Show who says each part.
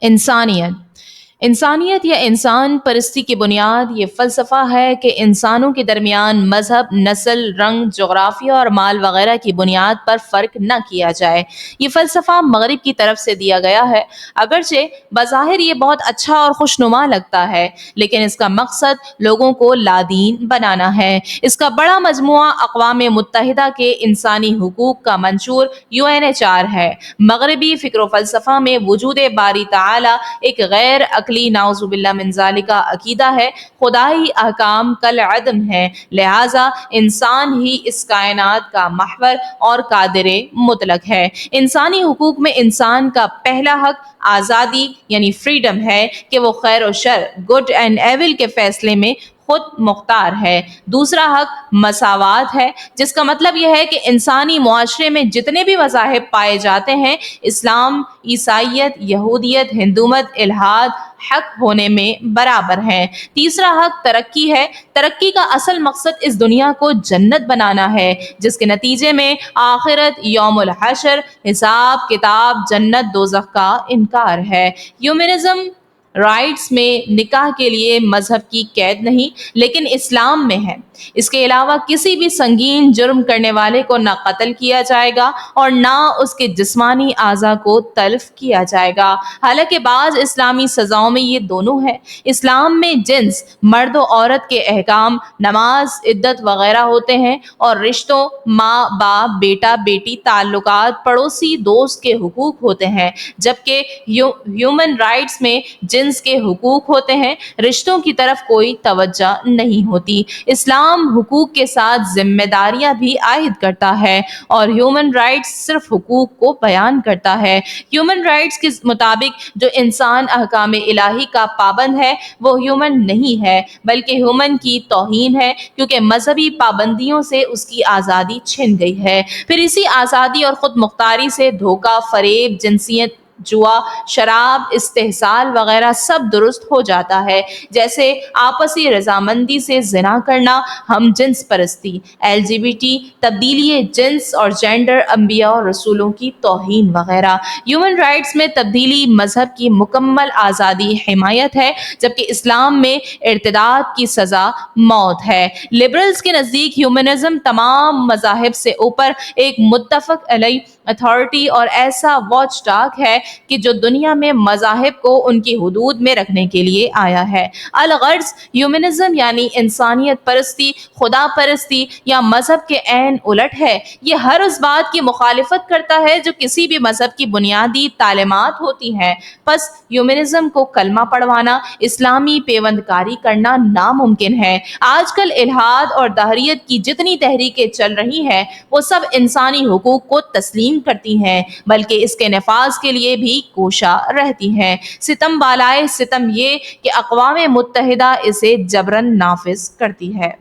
Speaker 1: इंसानियत इंसानियत या इंसान परस्ती की बुनियाद ये फ़लसफ़ा है कि इंसानों के दरमियान मज़हब, नस्ल, रंग, जोग्राफ़िया और माल वग़ैरह की बुनियाद पर फ़र्क न किया जाए। ये फ़लसफ़ा मग़रिब की तरफ से दिया गया है। अगरचे बज़ाहिर ये बहुत अच्छा और खुशनुमा लगता है, लेकिन इसका मकसद लोगों को लादीन बनाना है। इसका बड़ा मजमुआ अक़वाम मुत्तहिदा के इंसानी हुकूक का मंशूर UNHR है। मग़रिबी फ़िक्र व फ़लसफ़ा में वजूद बारी तआला एक गैर अक़ली नाउज़ुबिल्लाह मिन ज़ालिका अक़ीदा है। खुदाई अहकाम कल अदम है, लिहाजा इंसान ही इस कायनात का महवर और कादिर मुतलक है। इंसानी हुकूक में इंसान का पहला हक आज़ादी यानी फ्रीडम है कि वो खैर और शर, गुड एंड एविल के फैसले में खुद मुख्तार है। दूसरा हक मसावात है, जिसका मतलब यह है कि इंसानी मुआशरे में जितने भी मज़ाहिब पाए जाते हैं, इस्लाम, ईसाइयत, यहूदियत, हिंदूमत, इल्हाद हक होने में बराबर हैं। तीसरा हक तरक्की है। तरक्की का असल मकसद इस दुनिया को जन्नत बनाना है, जिसके नतीजे में आखिरत, यौमुल हशर, हिसाब किताब, जन्नत दोज़ख का इनकार है। ह्यूमनिज्म राइट्स में निकाह के लिए मजहब की कैद नहीं, लेकिन इस्लाम में है। इसके अलावा किसी भी संगीन जुर्म करने वाले को ना कत्ल किया जाएगा और ना उसके जिस्मानी आज़ा को तल्फ किया जाएगा। हालांकि बाज़ इस्लामी सज़ाओं में ये दोनों है। इस्लाम में जिन्स, मर्द और औरत के अहकाम, नमाज, इद्दत वगैरह होते हैं और रिश्तों, माँ बाप, बेटा बेटी, ताल्लुकात, पड़ोसी, दोस्त के हुकूक होते हैं। जबकि ह्यूमन राइट्स में जिन्स के हुकूक होते हैं, रिश्तों की तरफ कोई तवज्जो नहीं होती। इस्लाम हुकूक के साथ जिम्मेदारियां भी आयद करता है और ह्यूमन राइट्स सिर्फ हुकूक को बयान करता है। ह्यूमन राइट्स के मुताबिक जो इंसान अहकाम इलाही का पाबंद है वो ह्यूमन नहीं है, बल्कि ह्यूमन की तौहीन है, क्योंकि मजहबी पाबंदियों से उसकी आज़ादी छिन गई है। फिर इसी आज़ादी और खुद मुख्तारी से धोखा, फरेब, जिनसियत, जुआ, शराब, इस्तेहसाल वगैरह सब दुरुस्त हो जाता है, जैसे आपसी रजामंदी से जिना करना, हम जिन्स परस्ती, LGBT, तब्दीली जिन्स और जेंडर, अंबिया और रसूलों की तौहीन वगैरह। ह्यूमन राइट्स में तब्दीली मजहब की मुकम्मल आज़ादी हिमायत है, जबकि इस्लाम में इर्तिदाद की सज़ा मौत है। लिबरल्स के नज़दीक ह्यूमनिज्म तमाम मज़ाहिब से ऊपर एक मुत्तफ़क़ अलैह अथॉरिटी और ऐसा वॉच डॉग है कि जो दुनिया में मज़ाहिब को उनकी हुदूद में रखने के लिए आया है। अलगर्ज़ ह्यूमनिज्म यानी इंसानियत परस्ती, खुदा परस्ती या मजहब के ऐन उलट है। ये हर उस बात की मुखालिफत करता है जो किसी भी मजहब की बुनियादी तालीमात होती हैं। बस ह्यूमनिज्म को कलमा पढ़वाना, इस्लामी पेवंदकारी करना नामुमकिन है। आजकल इल्हाद और दहरियत की जितनी तहरीकें चल रही हैं, वो सब इंसानी हुकूक को तस्लीम करती हैं, बल्कि इसके नफाज के लिए भी कोशा रहती हैं। सितम बालाए सितम ये कि अक़वाम मुत्तहिदा इसे जबरन नाफिज करती है।